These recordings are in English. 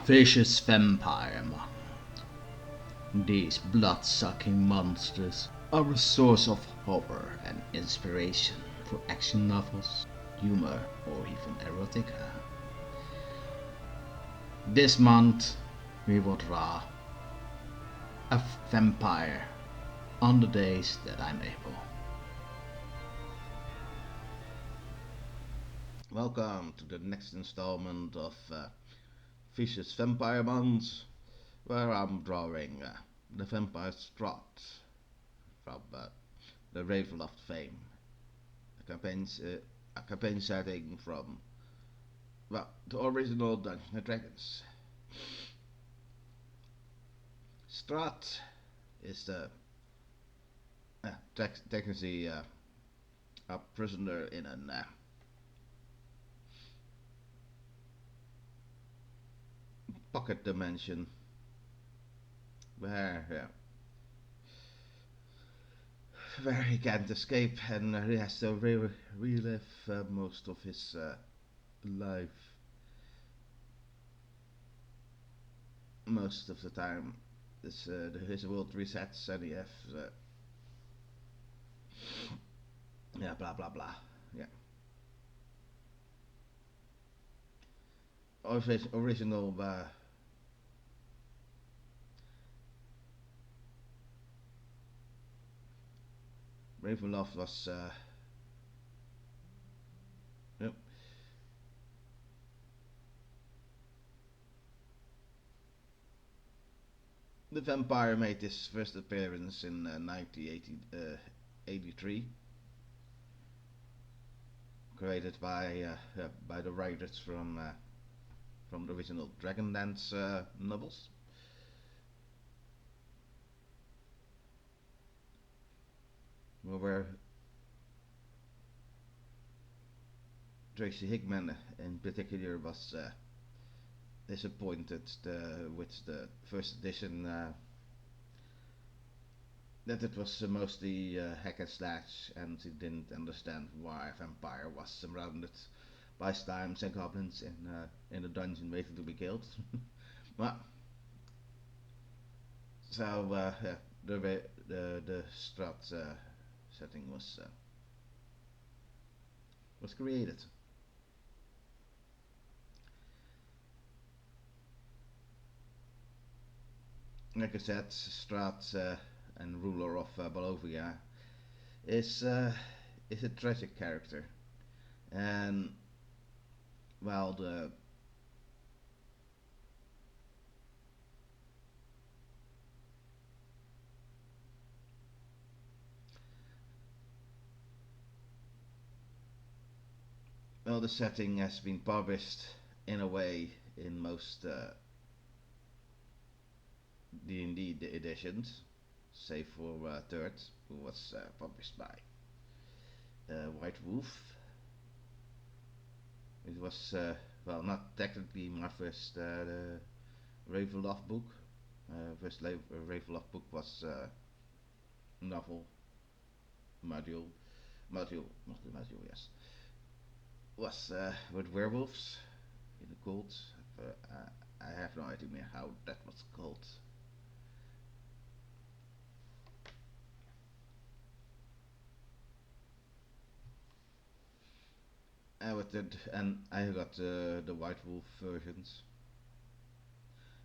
Vicious vampire monk. These blood-sucking monsters are a source of horror and inspiration for action novels, humor, or even erotica. This month, we will draw a vampire on the days that I'm able. Welcome to the next installment of Vicious Vampire Month, where I'm drawing the vampire Strahd from the Ravenloft fame, a campaign setting from the original Dungeons and Dragons. Strahd is the technically a prisoner in an pocket dimension where he can't escape, and he has to relive most of his life most of the time. His world resets, and he has blah blah blah. Yeah, original Ravenloft was yep. The vampire made his first appearance in 1983, created by the writers from the original Dragonlance novels. Where Tracy Hickman in particular was disappointed with the first edition, that it was mostly hack and slash, and he didn't understand why a vampire was surrounded by slimes and goblins in a dungeon waiting to be killed. Well, so the Strahd setting was created. Like I said, Strahd and ruler of Balovia is a tragic character, and while the setting has been published in a way in most D&D editions, save for Third, who was published by White Wolf. It was not technically my first Ravenloft book. First Ravenloft book was novel module, not the module, yes. Was with werewolves in a cult. I have no idea how that was called. And I got the White Wolf versions,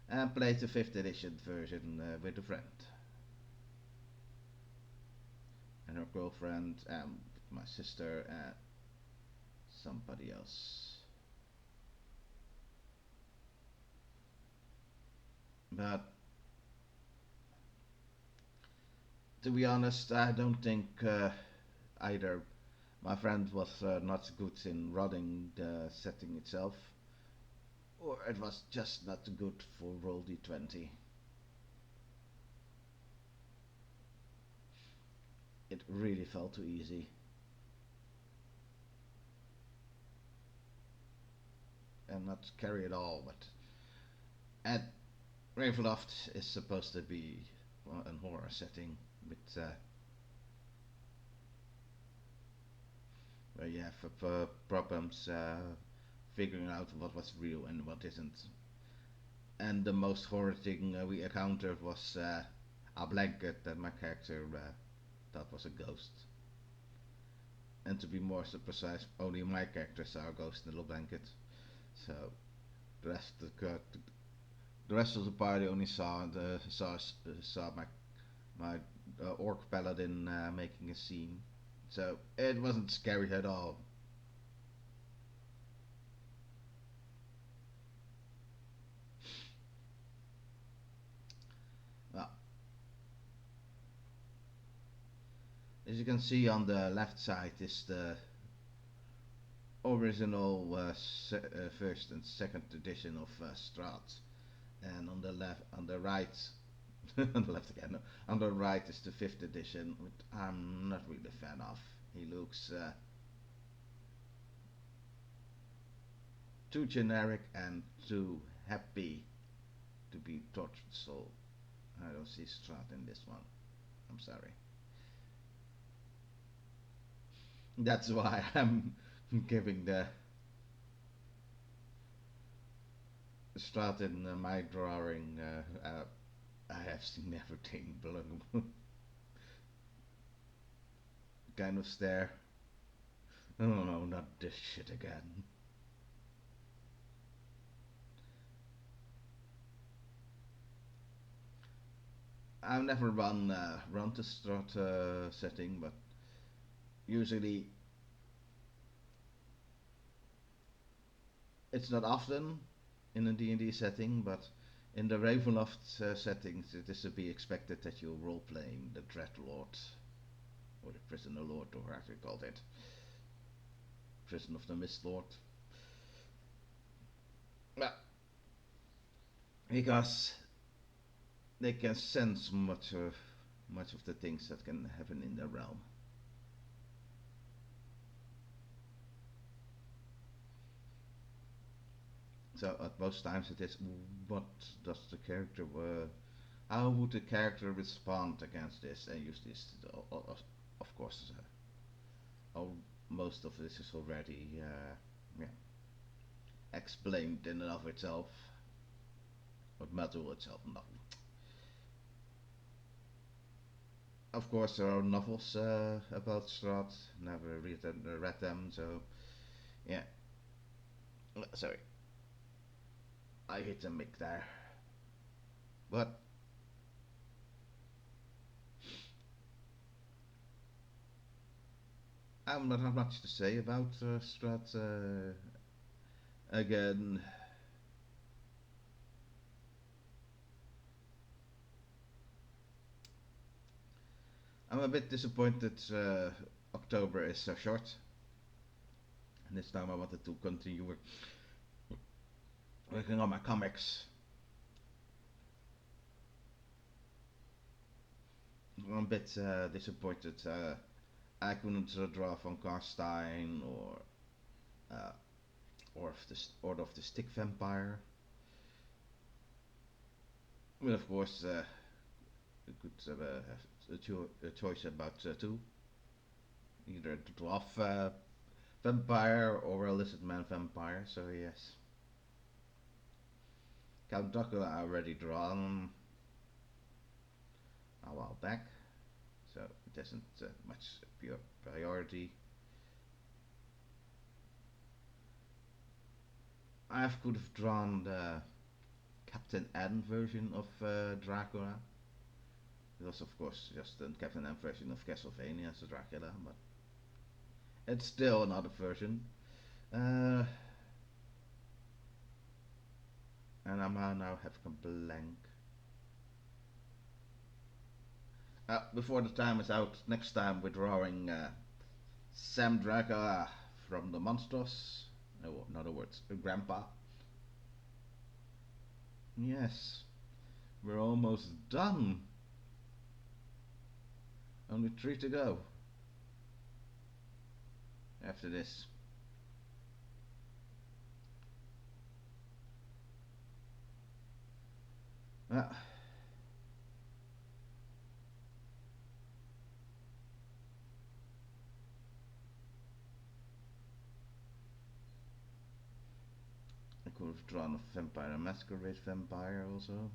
and played the 5th edition version with a friend and her girlfriend and my sister and somebody else. But to be honest, I don't think either my friend was not good in running the setting itself, or it was just not good for roll d20. It really felt too easy. And not scary at all, but at Ravenloft is supposed to be a horror setting with where you have problems figuring out what was real and what isn't. And the most horror thing we encountered was a blanket that my character thought was a ghost. And to be more precise, only my character saw a ghost in the little blanket. So the rest of the rest of the party only saw my orc paladin making a scene. So it wasn't scary at all. Well, as you can see on the left side is the original first and second edition of Strahd, and on the left, on the right, on the left again, no, on the right is the fifth edition, which I'm not really a fan of. He looks too generic and too happy to be tortured soul. I don't see Strahd in this one. I'm sorry. That's why I'm giving the Strahd in my drawing. I have seen everything below. Kind of stare. Oh no, not this shit again. I've never run the Strahd setting, but usually it's not often in a D&D setting, but in the Ravenloft settings, it is to be expected that you're role playing the Dreadlord or the Prisoner Lord, or as they called it, Prison of the Mist Lord. Well, because they can sense much of the things that can happen in their realm. So at most times it is, what does the character how would the character respond against this and use this? Of course, most of this is already yeah, explained in and of itself, or module itself. No. Of course, there are novels about Strahd. Never read them, so yeah. Sorry, I hit a mic there. But I'm not have much to say about Strahd. Again, I'm a bit disappointed October is so short. And this time I wanted to continue working on my comics. I'm a bit disappointed. I couldn't draw von Karstein uh, Order of the Stick Vampire. But of course, you could have a choice about two. Either a dwarf vampire or a lizard man vampire. So yes, Count Dracula I already drawn a while back, so it isn't much pure priority. I could have drawn the Captain N version of Dracula. It was of course just the Captain N version of Castlevania as Dracula, but it's still another version. Uh, and I now have a blank. Before the time is out, next time we're drawing Sam Dracula from the Monsters. No, in other words, Grandpa. Yes, we're almost done. Only three to go after this. Well, could have drawn a vampire, a masquerade vampire also.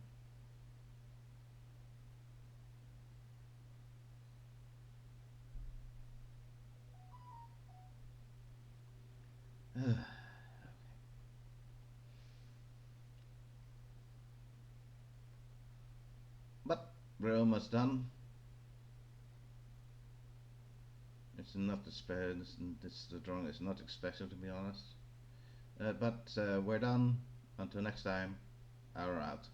But we're almost done. It's not the drawing is nothing special to be honest. But we're done. Until next time, our out.